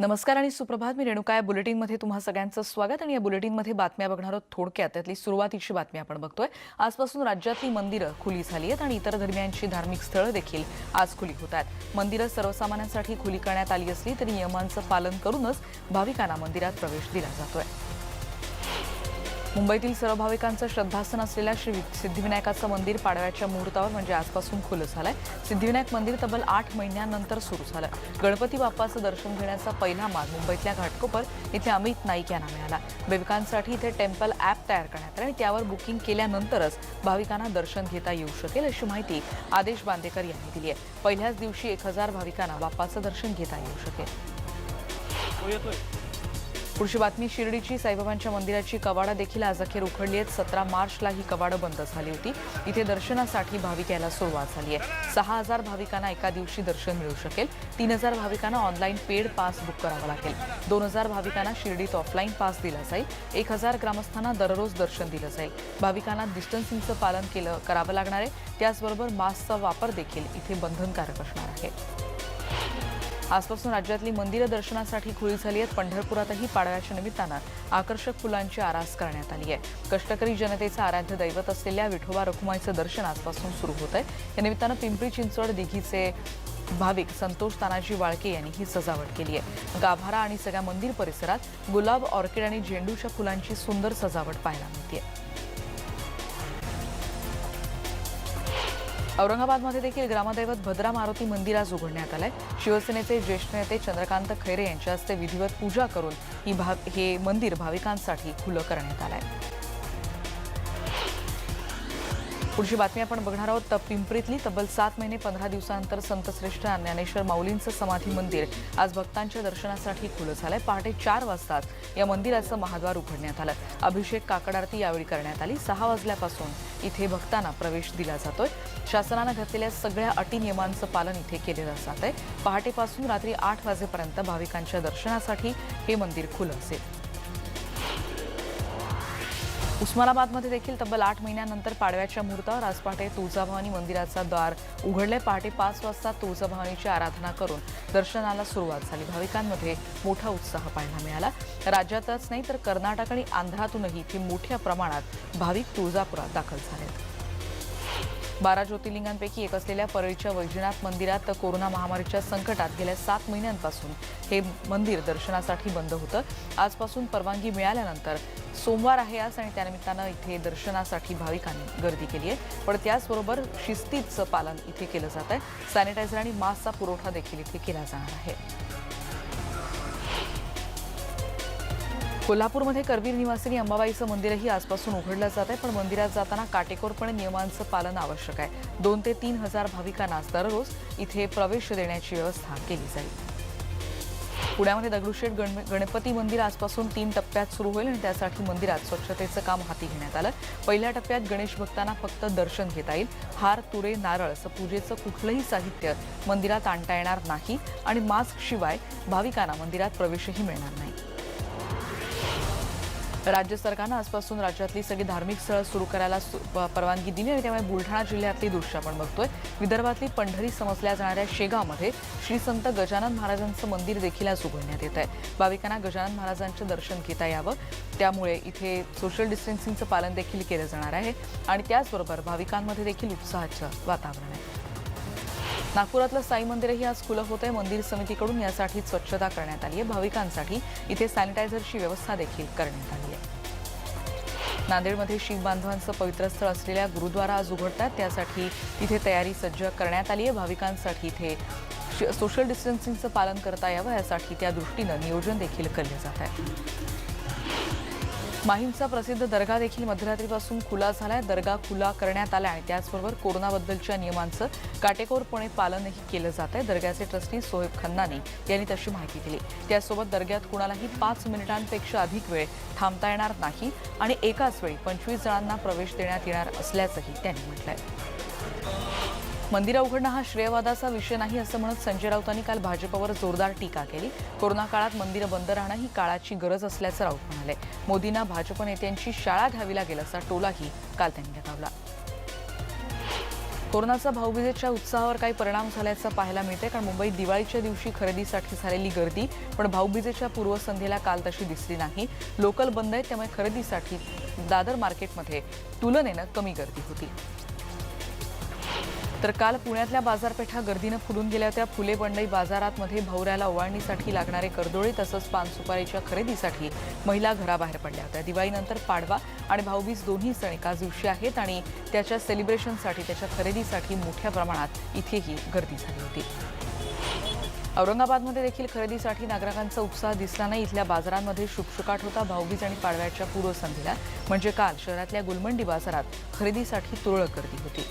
नमस्कार आणि सुप्रभात. मी रेणुका. या बुलेटिनमध्ये तुम्हा सगळ्यांचं स्वागत. आणि या बुलेटिनमध्ये बातम्या बघणार आहोत थोडक्यात. त्यातली सुरुवातीची बातमी आपण बघतोय. आजपासून राज्यातली मंदिरं खुली झाली आहेत आणि इतर धर्मियांची धार्मिक स्थळं देखील आज खुली होत आहेत. मंदिरं सर्वसामान्यांसाठी खुली करण्यात आली असली तरी नियमांचं पालन करूनच भाविकांना मंदिरात प्रवेश दिला जातोय. मुंबईतील सर्व भाविकांचं श्रद्धास्थान असलेल्या श्री सिद्धिविनायकाचं मंदिर पाडव्याच्या मुहूर्तावर म्हणजे आजपासून खुलं झालंय. सिद्धिविनायक मंदिर तब्बल 8 महिन्यांनंतर सुरू झालं. गणपती बाप्पाचं दर्शन घेण्याचा पहिला मान मुंबईतल्या घाटकोपर इथे अमित नाईक यांना मिळाला. भाविकांसाठी इथे टेम्पल ॲप तयार करण्यात आलं आणि त्यावर बुकिंग केल्यानंतरच भाविकांना दर्शन घेता येऊ शकेल अशी माहिती आदेश बांदेकर यांनी दिली आहे. पहिल्याच दिवशी 1000 भाविकांना बाप्पाचं दर्शन घेता येऊ शकेल. पुढची बातमी शिर्डीची साईबाबांच्या मंदिराची कवाडं देखील आज अखेर उघडली आहेत. 17 मार्चला ही कवाडं बंद झाली होती. इथे दर्शनासाठी भाविक यायला सुरुवात झाली आहे. 6000 भाविकांना एका दिवशी दर्शन मिळू शकेल. 3000 भाविकांना ऑनलाईन पेड पास बुक करावा लागेल. 2000 भाविकांना शिर्डीत ऑफलाईन पास दिला जाईल. 1000 ग्रामस्थांना दररोज दर्शन दिलं जाईल. भाविकांना डिस्टन्सिंगचं पालन करावं लागणार आहे. त्याचबरोबर मास्कचा वापर देखील इथे बंधनकारक असणार आहे. आजपासून राज्यातली मंदिरं दर्शनासाठी खुली झाली आहेत. पंढरपुरातही पाडव्याच्या निमित्तानं आकर्षक फुलांची आरास करण्यात आली आहे. कष्टकरी जनतेचं आराध्य दैवत असलेल्या विठोबा रखुमाईचं दर्शन आजपासून सुरू होत आहे. या निमित्तानं पिंपरी चिंचवड दिघीचे भाविक संतोष तानाजी वाळके यांनी ही सजावट केली आहे. गाभारा आणि सगळ्या मंदिर परिसरात गुलाब, ऑर्किड आणि झेंडूच्या फुलांची सुंदर सजावट पाहायला मिळते. औरंगाबादमध्ये देखील ग्रामदैवत भद्रा मारुती मंदिर आज उघडण्यात आलंय. शिवसेनेचे ज्येष्ठ नेते चंद्रकांत खैरे यांच्या हस्ते विधिवत पूजा करून हे मंदिर भाविकांसाठी खुलं करण्यात आलंय. पुढची बातमी आपण बघणार आहोत. पिंपरीतली तब्बल 7 महिने 15 दिवसानंतर संतश्रेष्ठ ज्ञानेश्वर माऊलींचं समाधी मंदिर आज भक्तांच्या दर्शनासाठी खुलं झालंय. पहाटे 4 वाजताच या मंदिराचं महाद्वार उघडण्यात आलं. अभिषेक, काकड आरती यावेळी करण्यात आली. 6 वाजल्यापासून इथे भक्तांना प्रवेश दिला जातोय. शासनानं घातलेल्या सगळ्या अटी नियमांचं पालन इथे केलं जात आहे. पहाटेपासून रात्री 8 वाजेपर्यंत भाविकांच्या दर्शनासाठी हे मंदिर खुलं असेल. उस्मानाबादमध्ये देखील तब्बल 8 महिन्यांनंतर पाडव्याच्या मुहूर्तावर आज पहाटे तुळजाभवानी मंदिराचा द्वार उघडले. पहाटे 5 वाजता तुळजाभवानीची आराधना करून दर्शनाला सुरुवात झाली. भाविकांमध्ये मोठा उत्साह पाहायला मिळाला. राज्यातच नाही तर कर्नाटक आणि आंध्रातूनही इथे मोठ्या प्रमाणात भाविक तुळजापुरात दाखल झालेत. 12 ज्योतिर्लिंगांपैकी एक असलेल्या परळीच्या वैजनाथ मंदिरात कोरोना महामारीच्या संकटात गेल्या 7 महिन्यांपासून हे मंदिर दर्शनासाठी बंद होतं. आजपासून परवानगी मिळाल्यानंतर सोमवार आहे आज आणि त्यानिमित्तानं इथे दर्शनासाठी भाविकांनी गर्दी केली आहे. पण त्याचबरोबर शिस्तीचं पालन इथे केलं जात आहे. सॅनिटायझर आणि मास्कचा पुरवठा देखील इथे केला जाणार आहे. कोल्हापूरमध्ये करवीर निवासिनी अंबाबाईचं मंदिरही आजपासून उघडलं जात आहे. पण मंदिरात जाताना काटेकोरपणे नियमांचं पालन आवश्यक आहे. 2 ते 3 हजार भाविकांना दररोज इथे प्रवेश देण्याची व्यवस्था केली जाईल. पुण्यामध्ये दगडूशेठ गणपती मंदिर आजपासून 3 टप्प्यात सुरू होईल आणि त्यासाठी मंदिरात स्वच्छतेचं काम हाती घेण्यात आलं. पहिल्या टप्प्यात गणेश भक्तांना फक्त दर्शन घेता येईल. हार, तुरे, नारळ असं पूजेचं कुठलंही साहित्य मंदिरात आणता येणार नाही आणि मास्कशिवाय भाविकांना मंदिरात प्रवेशही मिळणार नाही. राज्य सरकारनं आजपासून राज्यातली सगळी धार्मिक स्थळं सुरू करायला परवानगी दिली आणि त्यामुळे बुलढाणा जिल्ह्यातली दृश्य आपण बघतोय. विदर्भातली पंढरी समजल्या जाणाऱ्या शेगावमध्ये श्री संत गजानन महाराजांचं मंदिर देखील आज उघडण्यात येत आहे. भाविकांना गजानन महाराजांचं दर्शन घेता यावं त्यामुळे इथे सोशल डिस्टन्सिंगचं पालन देखील केलं जाणार आहे आणि त्याचबरोबर भाविकांमध्ये देखील उत्साहाचं वातावरण आहे. नागपुरातलं साई मंदिरही आज खुलं होत आहे. मंदिर समितीकडून यासाठी स्वच्छता करण्यात आली आहे. भाविकांसाठी इथे सॅनिटायझरची व्यवस्था देखील करण्यात आली आहे. नांदेडमध्ये शीख बांधवांचं पवित्र स्थळ असलेल्या गुरुद्वारा आज उघडतात. त्यासाठी तिथे तयारी सज्ज करण्यात आली आहे. भाविकांसाठी इथे सोशल डिस्टन्सिंगचं पालन करता यावं यासाठी त्या दृष्टीनं नियोजन देखील केलं जात आहे. माहीमचा प्रसिद्ध दर्गा देखील मध्यरात्रीपासून खुला झालाय. दर्गा खुला करण्यात आला आणि त्याचबरोबर कोरोनाबद्दलच्या नियमांचं काटेकोरपणे पालनही केलं जात आहे. दर्ग्याचे ट्रस्टी सोहेब खन्नानी यांनी तशी माहिती दिली. त्यासोबत दर्ग्यात कुणालाही 5 मिनिटांपेक्षा अधिक वेळ थांबता येणार नाही आणि एकाच वेळी 25 जणांना प्रवेश देण्यात येणार असल्याचंही त्यांनी म्हटलंय. मंदिरं उघडणं हा श्रेयवादाचा विषय नाही असं म्हणत संजय राऊतांनी काल भाजपवर जोरदार टीका केली. कोरोना काळात मंदिरं बंद राहणं ही काळाची गरज असल्याचं राऊत म्हणाले. मोदींना भाजप नेत्यांची शाळा घ्यावी लागेल असा टोलाही काल त्यांनी लगावला. कोरोनाचा भाऊबीजेच्या उत्साहावर काही परिणाम झाल्याचं पाहायला मिळते, कारण मुंबईत दिवाळीच्या दिवशी खरेदीसाठी झालेली गर्दी पण भाऊबीजेच्या पूर्वसंध्येला काल तशी दिसली नाही. लोकल बंद आहेत, त्यामुळे खरेदीसाठी दादर मार्केटमध्ये तुलनेनं कमी गर्दी होती. तर काल पुण्यातल्या बाजारपेठा गर्दीनं फुलून गेल्या होत्या. फुले मंडई बाजारामध्ये भवऱ्याला ओवाळणीसाठी लागणारे करदोळे तसंच पान सुपारीच्या खरेदीसाठी महिला घराबाहेर पडल्या होत्या. दिवाळीनंतर पाडवा आणि भाऊबीज दोन्ही सण एकाच दिवशी आहेत आणि त्याच्या सेलिब्रेशनसाठी, त्याच्या खरेदीसाठी मोठ्या प्रमाणात इथेही गर्दी झाली होती. औरंगाबादमध्ये देखील खरेदीसाठी नागरिकांचा उत्साह दिसला नाही. इथल्या बाजारांमध्ये शुकशुकाट होता. भाऊबीज आणि पाडव्याच्या पूर्वसंध्येला म्हणजे काल शहरातल्या गुलमंडी बाजारात खरेदीसाठी तुरळक गर्दी होती.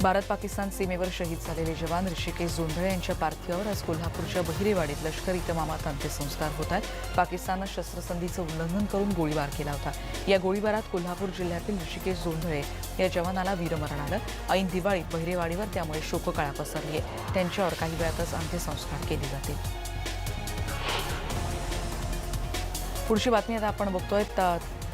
भारत पाकिस्तान सीमेवर शहीद झालेले जवान ऋषिकेश जोंधळे यांच्या पार्थिवावर आज कोल्हापूरच्या बहिरेवाडीत लष्करी इतमामात अंत्यसंस्कार होत आहेत. पाकिस्ताननं शस्त्रसंधीचं उल्लंघन करून गोळीबार केला होता. या गोळीबारात कोल्हापूर जिल्ह्यातील ऋषिकेश जोंधळे या जवानाला वीरमरण आलं. ऐन दिवाळीत बहिरेवाडीवर त्यामुळे शोककळा पसरली आहे. त्यांच्यावर काही वेळातच अंत्यसंस्कार केले जातील. पुढची बातमी आता आपण बघतोय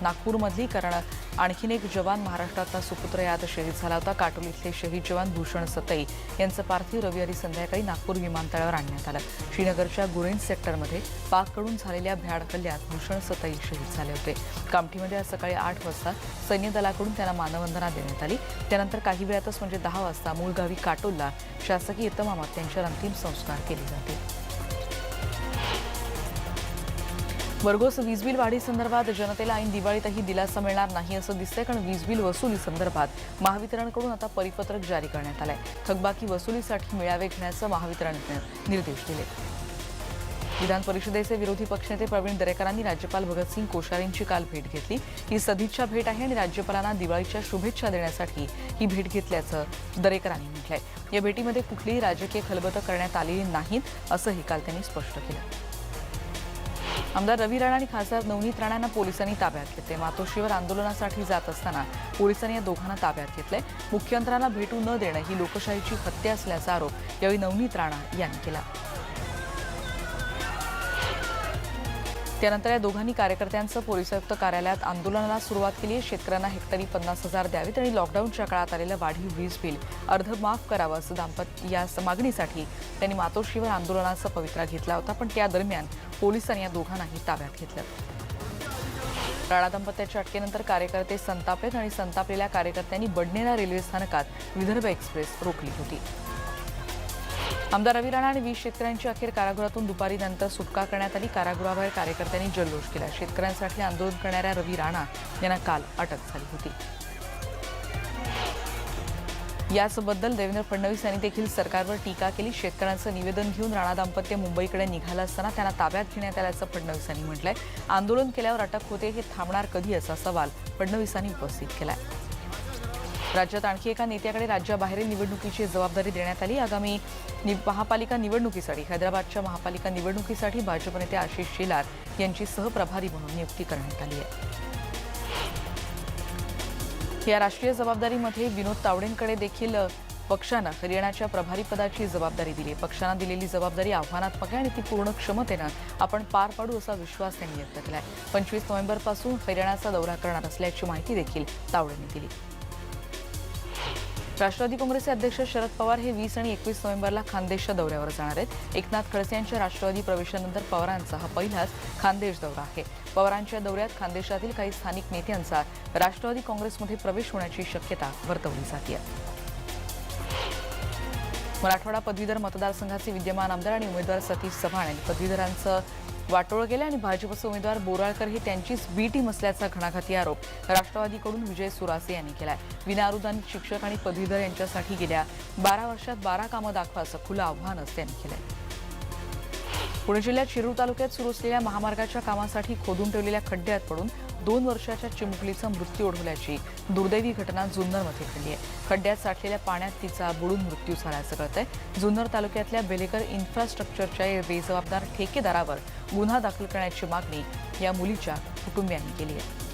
नागपूरमधली, कारण आणखीन एक जवान महाराष्ट्रातला सुपुत्र यात शहीद झाला होता. काटोल इथले शहीद जवान भूषण सतई यांचं पार्थिव रविवारी संध्याकाळी नागपूर विमानतळावर आणण्यात आलं. श्रीनगरच्या गुरेज सेक्टरमध्ये पाककडून झालेल्या भ्याड हल्ल्यात भूषण सतई शहीद झाले होते. कामठीमध्ये आज सकाळी 8 वाजता सैन्य दलाकडून त्यांना मानवंदना देण्यात आली. त्यानंतर काही वेळातच म्हणजे 10 वाजता मूळ गावी काटोलला शासकीय इतमामात त्यांच्यावर अंतिम संस्कार केले जातील. वर्गोस वीज बिल वाढीसंदर्भात जनतेला ऐन दिवाळीतही दिलासा मिळणार नाही असं दिसतंय, कारण वीज बिल वसुलीसंदर्भात महावितरणकडून आता परिपत्रक जारी करण्यात आलंय. थकबाकी वसुलीसाठी मेळावे घेण्याचं महावितरणने निर्देश दिले. विधान परिषदेचे विरोधी पक्षनेते प्रवीण दरेकरांनी राज्यपाल भगतसिंग कोश्यारींची काल भेट घेतली. ही सदिच्छा भेट आहे आणि राज्यपालांना दिवाळीच्या शुभेच्छा देण्यासाठी ही भेट घेतल्याचं दरेकरांनी म्हटलंय. या भेटीमध्ये कुठलीही राजकीय खलबतं करण्यात आलेली नाहीत असंही काल त्यांनी स्पष्ट केलं. आमदार रवी राणा आणि खासदार नवनीत राणांना पोलिसांनी ताब्यात घेतले. मातोश्रीवर आंदोलनासाठी जात असताना पोलिसांनी या दोघांना ताब्यात घेतले. मुख्यमंत्र्यांना भेटू न देणं ही लोकशाहीची हत्या असल्याचा आरोप यावेळी नवनीत राणा यांनी केला. त्यानंतर या दोघांनी कार्यकर्त्यांचं पोलीस आयुक्त कार्यालयात आंदोलनाला सुरुवात केली आहे. शेतकऱ्यांना हेक्टरी 50,000 द्यावेत आणि लॉकडाऊनच्या काळात आलेलं वाढीव वीज बिल अर्ध माफ करावं असं दाम्पत्य या मागणीसाठी त्यांनी मातोश्रीवर आंदोलनाचा पवित्रा घेतला होता. पण त्या दरम्यान पोलिसांनी या दोघांनाही ताब्यात घेतलं. राणा दाम्पत्याच्या अटकेनंतर कार्यकर्ते संतापलेत आणि संतापलेल्या कार्यकर्त्यांनी बडनेरा रेल्वे स्थानकात विदर्भ एक्सप्रेस रोखली होती. आमदार रवी राणा आणि 20 शेतकऱ्यांची अखेर कारागृहातून दुपारी नंतर सुटका करण्यात आली. कारागृहाबाहेर कार्यकर्त्यांनी जल्लोष केला. शेतकऱ्यांसाठी आंदोलन करणाऱ्या रवी राणा यांना काल अटक झाली होती. याचबद्दल देवेंद्र फडणवीस यांनी देखील सरकारवर टीका केली. शेतकऱ्यांचं निवेदन घेऊन राणा दाम्पत्य मुंबईकडे निघालं असताना त्यांना ताब्यात घेण्यात आल्याचं फडणवीसांनी म्हटलंय. आंदोलन केल्यावर अटक होते, हे थांबणार कधी असा सवाल फडणवीसांनी उपस्थित केलाय. राज्यात आणखी एका नेत्याकडे राज्याबाहेरील निवडणुकीची जबाबदारी देण्यात आली. आगामी महापालिका निवडणुकीसाठी हैदराबादच्या महापालिका निवडणुकीसाठी भाजप नेते आशिष शेलार यांची सहप्रभारी म्हणून नियुक्ती करण्यात आली आहे. या राष्ट्रीय जबाबदारीमध्ये विनोद तावडेंकडे देखील पक्षानं हरियाणाच्या प्रभारीपदाची जबाबदारी दिली. पक्षानं दिलेली जबाबदारी आव्हानात्मक आहे आणि ती पूर्ण क्षमतेनं आपण पार पाडू असा विश्वास त्यांनी व्यक्त केलाय. 25 नोव्हेंबरपासून हरियाणाचा दौरा करणार असल्याची माहिती देखील तावडेंनी दिली. राष्ट्रवादी काँग्रेसचे अध्यक्ष शरद पवार हे 20 आणि 21 नोव्हेंबरला खानदेशच्या दौऱ्यावर जाणार आहेत. एकनाथ खडसे यांच्या राष्ट्रवादी प्रवेशानंतर पवारांचा हा पहिलाच खानदेश दौरा आहे. पवारांच्या दौऱ्यात खानदेशातील काही स्थानिक नेत्यांचा राष्ट्रवादी काँग्रेसमध्ये प्रवेश होण्याची शक्यता वर्तवली जाते. मराठवाडा पदवीधर मतदारसंघाचे विद्यमान आमदार आणि उमेदवार सतीश चव्हाण यांनी पदवीधरांचं वाटोळं केलं आणि भाजपचे उमेदवार बोराळकर हे त्यांचीच बी टीम असल्याचा घणाघाती आरोप राष्ट्रवादीकडून विजय सुरासे यांनी केलाय. विनाअनुदानित शिक्षक आणि पदवीधर यांच्यासाठी गेल्या 12 वर्षात 12 कामं दाखवा असं खुलं आव्हानच त्यांनी केलंय. पुणे जिल्ह्यात शिरूर तालुक्यात सुरू असलेल्या महामार्गाच्या कामासाठी खोदून ठेवलेल्या खड्ड्यात पडून 2 वर्षाच्या चिमुकलीचा मृत्यू ओढवल्याची दुर्दैवी घटना जुन्नरमध्ये घडली आहे. खड्ड्यात साठलेल्या पाण्यात तिचा बुडून मृत्यू झाल्याचं कळतंय. जुन्नर तालुक्यातल्या बेलेकर इन्फ्रास्ट्रक्चरच्या बेजबाबदार ठेकेदारावर गुन्हा दाखल करण्याची मागणी या मुलीच्या कुटुंबियांनी केली आहे.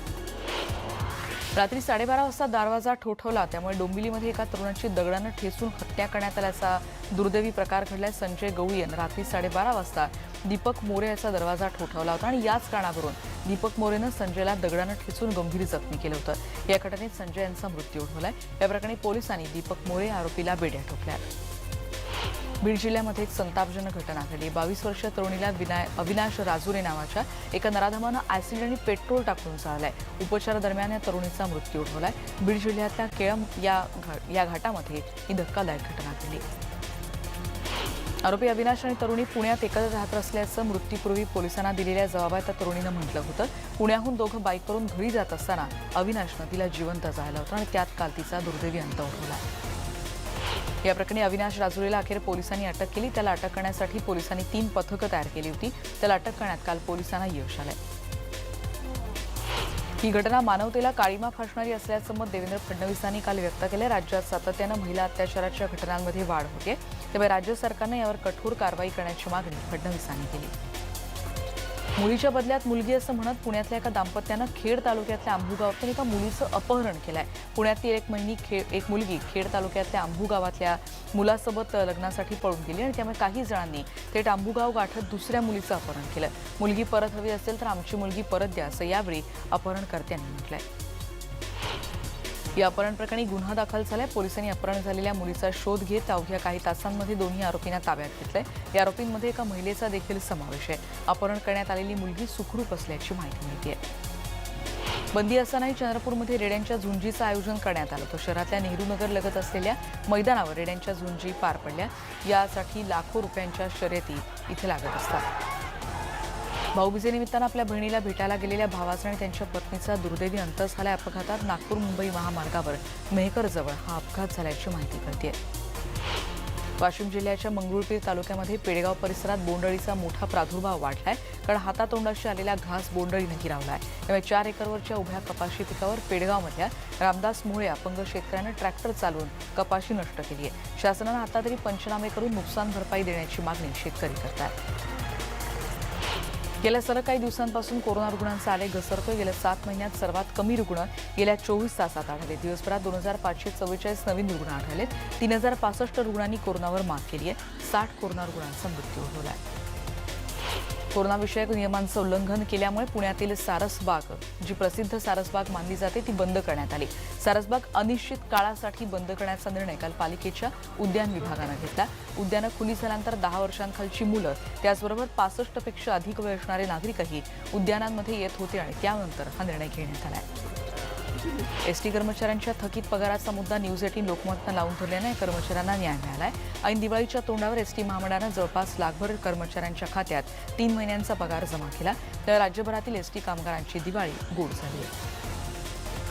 रात्री 12:30 वाजता दरवाजा ठोठावला, त्यामुळे डोंबिवलीमध्ये एका तरुणाची दगडानं ठेचून हत्या करण्यात आल्याचा दुर्दैवी प्रकार घडलाय. संजय गवळी यांनी रात्री 12:30 वाजता दीपक मोरे याचा दरवाजा ठोठावला होता आणि याच कारणावरून दीपक मोरेनं संजयला दगडानं ठेचून गंभीर जखमी केलं होतं. या घटनेत संजय यांचा मृत्यू ओढवलाय. या प्रकरणी पोलिसांनी दीपक मोरे आरोपीला बेड्या ठोकल्या. बीड जिल्ह्यामध्ये एक संतापजनक घटना घडली. 22 वर्षीय तरुणीला अविनाश राजुरे नावाच्या एका नराधमानं ऍसिड आणि पेट्रोल टाकून जाळलंय. उपचारादरम्यान या तरुणीचा मृत्यू ओढवलाय. बीड जिल्ह्यातल्या केळम या घाटामध्ये ही धक्कादायक घटना घडली. आरोपी अविनाश आणि तरुणी पुण्यात एकत्र राहत असल्याचं मृत्यूपूर्वी पोलिसांना दिलेल्या जबाबात त्या तरुणीनं म्हटलं होतं. पुण्याहून दोघं बाईकवरून घरी जात असताना अविनाशनं तिला जिवंत जाळलं होतं आणि त्यात काल तिचा दुर्दैवी अंत ओढवला. या प्रकरणी अविनाश राजुरेला अखेर पोलिसांनी अटक केली. त्याला अटक करण्यासाठी पोलिसांनी 3 पथकं तयार केली होती. त्याला अटक करण्यात काल पोलिसांना यश आलंय. ही घटना मानवतेला काळिमा फासणारी असल्याचं मत देवेंद्र फडणवीसांनी काल व्यक्त केलं. राज्यात सातत्यानं महिला अत्याचाराच्या घटनांमध्ये वाढ होते, त्यामुळे राज्य सरकारनं यावर कठोर कारवाई करण्याची मागणी फडणवीसांनी केली. मुलीच्या बदल्यात मुलगी असं म्हणत पुण्यातल्या एका दाम्पत्यानं खेड तालुक्यातल्या आंबू गावातून एका मुलीचं अपहरण केलंय. पुण्यातील एक मुलगी खेड तालुक्यातल्या आंबू गावातल्या मुलासोबत लग्नासाठी पळून गेली आणि त्यामुळे काही जणांनी थेट आंबूगाव गाठत दुसऱ्या मुलीचं अपहरण केलं. मुलगी परत हवी असेल तर आमची मुलगी परत द्या, असं यावेळी अपहरणकर्त्यांनी म्हटलंय. या अपहरण प्रकरणी गुन्हा दाखल झालाय. पोलिसांनी अपहरण झालेल्या मुलीचा शोध घेत अवघ्या काही तासांमध्ये दोन्ही आरोपींना ताब्यात घेतलंय. या आरोपींमध्ये एका महिलेचा देखील समावेश आहे. अपहरण करण्यात आलेली मुलगी सुखरूप असल्याची माहिती मिळतेय. बंदी असतानाही चंद्रपूरमध्ये रेड्यांच्या झुंजीचं आयोजन करण्यात आलं होतं. शहरातल्या नेहरूनगर लगत असलेल्या मैदानावर रेड्यांच्या झुंजी पार पडल्या. यासाठी लाखो रुपयांच्या शर्यती इथे लागत असतात. भाऊबीजेनिमित्तानं आपल्या बहिणीला भेटायला गेलेल्या भावाचा आणि त्यांच्या पत्नीचा दुर्दैवी अंत झाल्या. अपघातात नागपूर मुंबई महामार्गावर मेहकरजवळ हा अपघात झाल्याची माहिती कळतेय. वाशिम जिल्ह्याच्या मंगरुळपीर तालुक्यामध्ये पेडगाव परिसरात बोंडअळीचा मोठा प्रादुर्भाव वाढलाय. कारण हातातोंडाशी आलेला घास बोंडअळीनं हिरावलाय. त्यामुळे 4 एकरवरच्या उभ्या कपाशी पिकावर पेडगावमधल्या रामदास मोळे अपंग शेतकऱ्यानं ट्रॅक्टर चालवून कपाशी नष्ट केली आहे. शासनानं आता तरी पंचनामे करून नुकसान भरपाई देण्याची मागणी शेतकरी करतात. गेल्या सलग काही दिवसांपासून कोरोना रुग्णांचा आलेख घसरतोय. गेल्या 7 महिन्यात सर्वात कमी रुग्ण गेल्या 24 तासात आढळले. दिवसभरात 2544 नवीन रुग्ण आढळलेत. 3065 रुग्णांनी कोरोनावर मात केली आहे. 60 कोरोना रुग्णांचा मृत्यू झालाय. कोरोनाविषयक नियमांचं उल्लंघन केल्यामुळे पुण्यातील सारसबाग, जी प्रसिद्ध सारसबाग मानली जाते, ती बंद करण्यात आली. सारसबाग अनिश्चित काळासाठी बंद करण्याचा निर्णय काल पालिकेच्या उद्यान विभागानं घेतला. उद्यानं खुली झाल्यानंतर 10 वर्षांखालची मुलं, त्याचबरोबर 65 पेक्षा अधिक वय असणारे नागरिकही उद्यानांमध्ये येत होते आणि त्यानंतर हा निर्णय घेण्यात आला. एसटी कर्मचाऱ्यांच्या थकीत पगाराचा मुद्दा न्यूज 18 लोकमतनं लावून धरल्यानं कर्मचाऱ्यांना न्याय मिळालाय. ऐन दिवाळीच्या तोंडावर एसटी महामंडळानं जवळपास लाखभर कर्मचाऱ्यांच्या खात्यात 3 महिन्यांचा पगार जमा केला. तर राज्यभरातील एसटी कामगारांची दिवाळी गोड झाली आहे.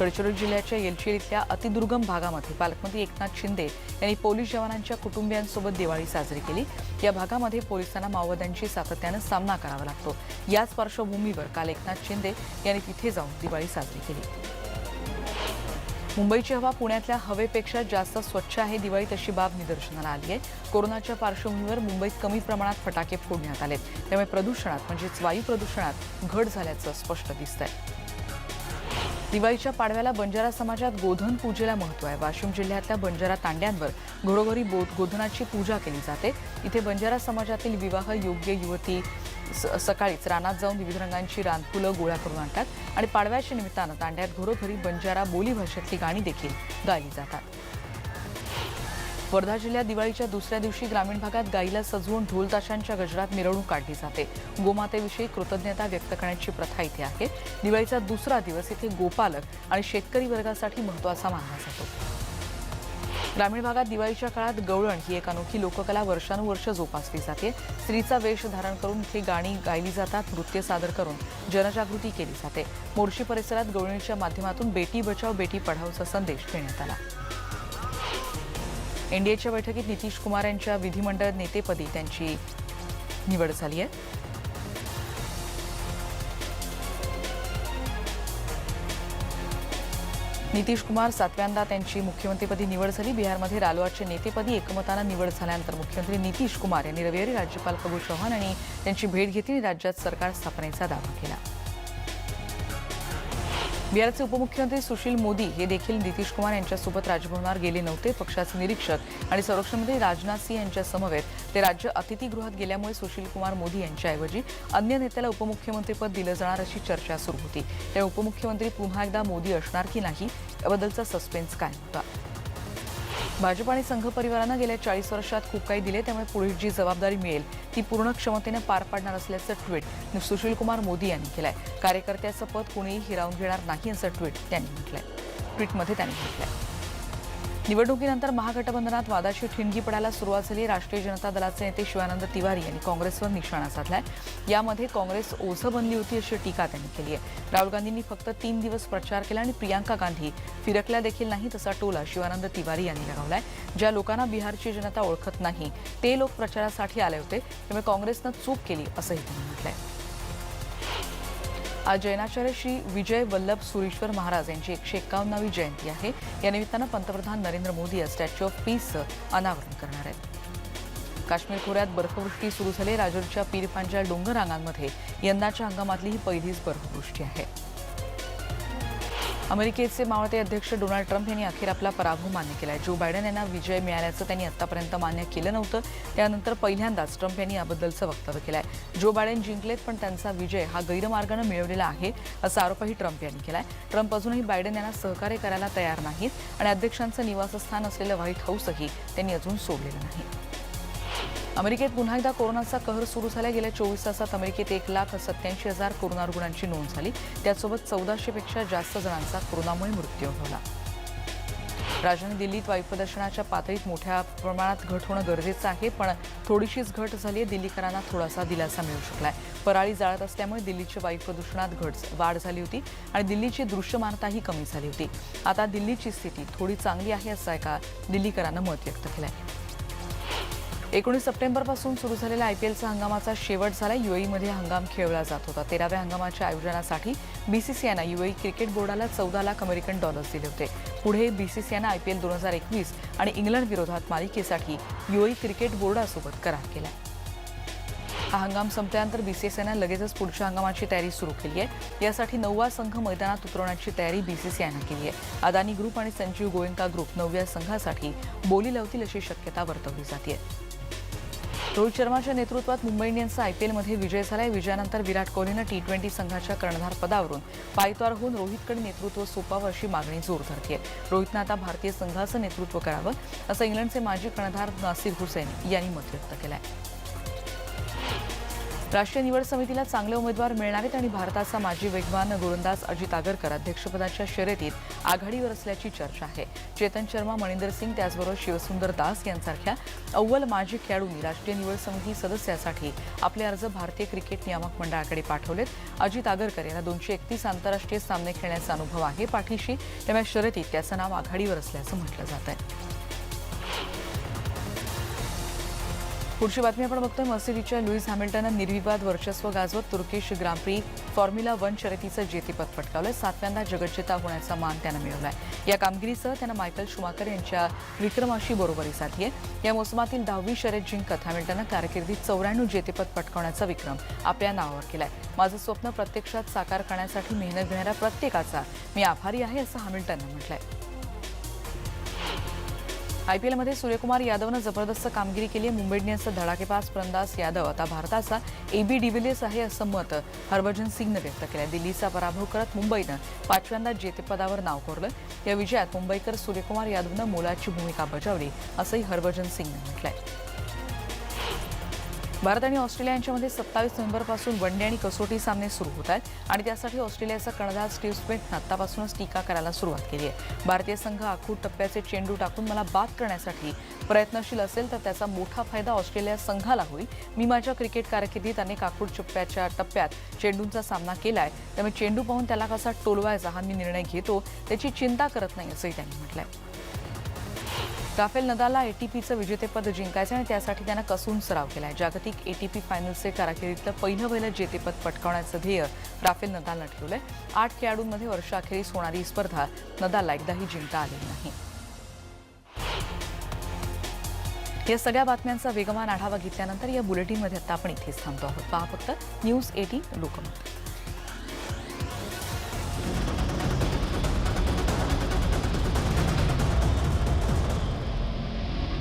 गडचिरोली जिल्ह्याच्या येलचीर इथल्या अतिदुर्गम भागामध्ये पालकमंत्री एकनाथ शिंदे यांनी पोलीस जवानांच्या कुटुंबियांसोबत दिवाळी साजरी केली. या भागामध्ये पोलिसांना माओवाद्यांशी सातत्यानं सामना करावा लागतो. याच पार्श्वभूमीवर काल एकनाथ शिंदे यांनी तिथे जाऊन दिवाळी साजरी केली. मुंबईची हवा पुण्यातल्या हवेपेक्षा जास्त स्वच्छ आहे. दिवाळी तशी बाब निदर्शनाला आली आहे. कोरोनाच्या पार्श्वभूमीवर मुंबईत कमी प्रमाणात फटाके फोडण्यात आलेत. त्यामुळे प्रदूषणात म्हणजेच वायू प्रदूषणात घट झाल्याचं स्पष्ट दिसतंय. दिवाळीच्या पाडव्याला बंजारा समाजात गोधन पूजेला महत्त्व आहे. वाशिम जिल्ह्यातल्या बंजारा तांड्यांवर घरोघरी गोधनाची पूजा केली जाते. इथे बंजारा समाजातील विवाह योग्य युवती सकाळीच रानात जाऊन विविध रंगांची रानफुलं गोळा करून आणतात आणि पाडव्याच्या निमित्तानं तांड्यात घरोघरी बंजारा बोलीभाषेतली गाणी देखील गायली जातात. वर्धा जिल्ह्यात दिवाळीच्या दुसऱ्या दिवशी ग्रामीण भागात गाईला सजवून ढोलताशांच्या गजरात मिरवणूक काढली जाते. गोमातेविषयी कृतज्ञता व्यक्त करण्याची प्रथा इथे आहे. दिवाळीचा दुसरा दिवस इथे गोपालक आणि शेतकरी वर्गासाठी महत्त्वाचा मानला जातो. ग्रामीण भागात दिवाळीच्या काळात गवळण ही एक अनोखी लोककला वर्षानुवर्ष जोपासली जाते. स्त्रीचा वेश धारण करून इथे गाणी गायली जातात. नृत्य सादर करून जनजागृती केली जाते. मोर्शी परिसरात गवळणीच्या माध्यमातून बेटी बचाव बेटी पढाओचा संदेश देण्यात आला. एनडीएच्या बैठकीत नितीश कुमार यांच्या विधिमंडळ नेतेपदी त्यांची निवड झाली आहे. नितीश कुमार 7व्यांदा त्यांची मुख्यमंत्रीपदी निवड झाली. बिहारमध्ये रालोआच्या नेतेपदी एकमतानं निवड झाल्यानंतर मुख्यमंत्री नितीश कुमार यांनी रविवारी राज्यपाल फागू चौहान यांनी त्यांची भेट घेतली आणि राज्यात सरकार स्थापनेचा दावा केला. बिहारचे उपमुख्यमंत्री सुशील मोदी हे देखील नितीश कुमार यांच्यासोबत राजभवनावर गेले नव्हते. पक्षाचे निरीक्षक आणि संरक्षण मंत्री राजनाथ सिंह यांच्या समवेत ते राज्य अतिथीगृहात गेल्यामुळे सुशील कुमार मोदी यांच्याऐवजी अन्य नेत्याला उपमुख्यमंत्रीपद दिलं जाणार अशी चर्चा सुरू होती. त्या उपमुख्यमंत्री पुन्हा एकदा मोदी असणार की नाही याबद्दलचा सस्पेन्स कायम होता. भाजप आणि संघ परिवारानं गेल्या 40 वर्षात खूप काही दिले, त्यामुळे पुढे जी जबाबदारी मिळेल ती पूर्ण क्षमतेने पार पाडणार असल्याचं ट्विट सुशील कुमार मोदी यांनी केलंय. कार्यकर्त्याचं पद कोणीही हिरावून घेणार नाही असं ट्विटमध्ये त्यांनी म्हटलंय. निवडणुकीनंतर महागठबंधनात वादाची ठिणगी पडायला सुरुवात झाली. राष्ट्रीय जनता दलाचे नेते शिवानंद तिवारी यांनी काँग्रेसवर निशाणा साधलाय. यामध्ये काँग्रेस ओझं बनली होती अशी टीका त्यांनी केली आहे. राहुल गांधींनी फक्त 3 दिवस प्रचार केला आणि प्रियांका गांधी फिरकल्या देखील नाही तसा टोला शिवानंद तिवारी यांनी लगावलाय. ज्या लोकांना बिहारची जनता ओळखत नाही ते लोक प्रचारासाठी आले होते, त्यामुळे काँग्रेसनं चूक केली असंही त्यांनी म्हटलंय. आज जैनाचार्य श्री विजय वल्लभ सुरीश्वर महाराज यांची 151वी जयंती आहे. या निमित्तानं पंतप्रधान नरेंद्र मोदी या स्टॅच्यू ऑफ पीसचं अनावरण करणार आहेत. काश्मीर खोऱ्यात बर्फवृष्टी सुरू झाली. राजौरीच्या पीर पांजाल डोंगर रांगांमध्ये यंदाच्या हंगामातली ही पहिलीच बर्फवृष्टी आहे. अमेरिकेचे मावळते अध्यक्ष डोनाल्ड ट्रम्प यांनी अखेर आपला पराभव मान्य केलाय. जो बायडन यांना विजय मिळाल्याचं त्यांनी आतापर्यंत मान्य केलं नव्हतं. त्यानंतर पहिल्यांदाच ट्रम्प यांनी याबद्दलचं वक्तव्य केलंय. जो बायडन जिंकलेत, पण त्यांचा विजय हा गैरमार्गानं मिळवलेला आहे असा आरोपही ट्रम्प यांनी केलाय. ट्रम्प अजूनही बायडन यांना सहकार्य करायला तयार नाहीत आणि अध्यक्षांचं निवासस्थान असलेलं व्हाईट हाऊसही त्यांनी अजून सोडलेलं नाही. अमेरिकेत पुन्हा एकदा कोरोनाचा कहर सुरू झाला. गेल्या 24 तासात अमेरिकेत 1,87,000 कोरोना रुग्णांची नोंद झाली. त्यासोबत 1400पेक्षा जास्त जणांचा कोरोनामुळे मृत्यू झाला. राजधानी दिल्लीत वायू प्रदूषणाच्या पातळीत मोठ्या प्रमाणात घट होणं गरजेचं आहे, पण थोडीशीच घट झाली आहे. दिल्लीकरांना थोडासा दिलासा मिळू शकलाय. पराळी जाळत असल्यामुळे दिल्लीच्या वायू प्रदूषणात वाढ झाली होती आणि दिल्लीची दृश्यमानताही कमी झाली होती. आता दिल्लीची स्थिती थोडी चांगली आहे असं एका दिल्लीकरांनं मत व्यक्त केलंय. 19 सप्टेंबरपासून सुरू झालेल्या आयपीएलचा हंगामाचा शेवट झाला. युएईमध्ये हंगाम खेळवला जात होता. 13व्या हंगामाच्या आयोजनासाठी बीसीसीआयनं युएई क्रिकेट बोर्डाला $14 लाख दिले होते. पुढे बीसीसीआयनं आयपीएल 2021 आणि इंग्लंड विरोधात मालिकेसाठी युएई क्रिकेट बोर्डासोबत करार केला. हा हंगाम संपल्यानंतर बीसीसीआयनं लगेचच पुढच्या हंगामाची तयारी सुरू केली आहे. यासाठी 9वा संघ मैदानात उतरवण्याची तयारी बीसीसीआयनं केली आहे. अदानी ग्रुप आणि संजीव गोयंका ग्रुप 9व्या संघासाठी बोली लावतील अशी शक्यता वर्तवली जाते. रोहित शर्माच्या नेतृत्वात मुंबई इंडियन्सचा आयपीएलमध्ये विजय झालाय. विजयानंतर विराट कोहलीनं T20 संघाच्या कर्णधार पदावरून पायत्वार होऊन रोहितकडे नेतृत्व सोपावं अशी मागणी जोर धरते. रोहितनं आता भारतीय संघाचं नेतृत्व करावं असं इंग्लंडचे माजी कर्णधार नासिर हुसैन यांनी मत व्यक्त केलंय. राष्ट्रीय निवड समितीला चांगले उमेदवार मिळणार आहेत आणि भारताचा माजी वेगवान गोलंदाज अजित आगरकर अध्यक्षपदाच्या शर्यतीत आघाडीवर असल्याची चर्चा आहे. चेतन शर्मा, मणिंदर सिंग त्याचबरोबर शिवसुंदर दास यांसारख्या अव्वल माजी खेळाडूंनी राष्ट्रीय निवड समिती सदस्यासाठी आपले अर्ज भारतीय क्रिकेट नियामक मंडळाकडे पाठवलेत. अजित आगरकर यांना 231 आंतरराष्ट्रीय सामने खेळण्याचा अनुभव आहे पाठीशी, त्यामुळे शर्यतीत त्याचं नाव आघाडीवर असल्याचं म्हटलं जात आहे. पुढची बातमी आपण बघतोय. मर्सिडीजच्या लुईस हॅमिल्टननं निर्विवाद वर्चस्व गाजवत तुर्किश ग्रांप्री फॉर्म्युला 1 शर्यतीचं जेतेपद पटकावलंय. 7व्यांदा जगज्जेता होण्याचा मान त्यानं मिळवलाय. या कामगिरीसह त्यानं मायकल शुमाकर यांच्या विक्रमाशी बरोबरी साधली आहे. या मोसमातील 10वी शर्यत जिंकत हॅमिल्टननं कारकिर्दीत 94 जेतेपद पटकावण्याचा विक्रम आपल्या नावावर केलाय. माझं स्वप्न प्रत्यक्षात साकार करण्यासाठी मेहनत घेणाऱ्या प्रत्येकाचा मी आभारी आहे असं हॅमिल्टननं म्हटलंय. आयपीएलमध्ये सूर्यकुमार यादवनं जबरदस्त कामगिरी केली आहे. मुंबई इंडियन्सचा धडाकेबाज फलंदाज यादव आता भारताचा AB डिव्हिलियर्स आहे असं मत हरभजन सिंगनं व्यक्त केलं. दिल्लीचा पराभव करत मुंबईनं 5व्यांदा जेतेपदावर नाव कोरलं. या विजयात मुंबईकर सूर्यकुमार यादवनं मोलाची भूमिका बजावली असंही हरभजन सिंगनं म्हटलंय. भारत आणि ऑस्ट्रेलिया यांच्यामध्ये 27 नोव्हेंबरपासून वनडे आणि कसोटी सामने सुरू होत आहेत आणि त्यासाठी ऑस्ट्रेलियाचा कर्णधार स्टीव्ह स्मिथनं आतापासूनच टीका करायला सुरुवात केली आहे. भारतीय संघ आखूड टप्प्याचे चेंडू टाकून मला बाद करण्यासाठी प्रयत्नशील असेल तर त्याचा मोठा फायदा ऑस्ट्रेलिया संघाला होईल. मी माझ्या क्रिकेट कारकिर्दीत अनेक आखूड टप्प्यात चेंडूंचा सामना केलाय, त्यामुळे चेंडू पाहून त्याला कसा टोलवायचा हा मी निर्णय घेतो, त्याची चिंता करत नाही असंही त्यांनी म्हटलंय. राफेल नदालला ATPचं विजेतेपद जिंकायचं आणि त्यासाठी त्यानं कसून सराव केलाय. जागतिक ATP फायनल्सचे कारकिर्दीतलं पहिलं जेतेपद पटकावण्याचं ध्येय राफेल नदालनं ठेवलंय. 8 खेळाडूंमध्ये वर्षाअखेरीस होणारी ही स्पर्धा नदालला एकदाही जिंकता आलेली नाही. या सगळ्या बातम्यांचा वेगवान आढावा घेतल्यानंतर या बुलेटिनमध्ये आता आपण इथेच थांबतो आहोत. पहा फक्त न्यूज 18 लोकमत.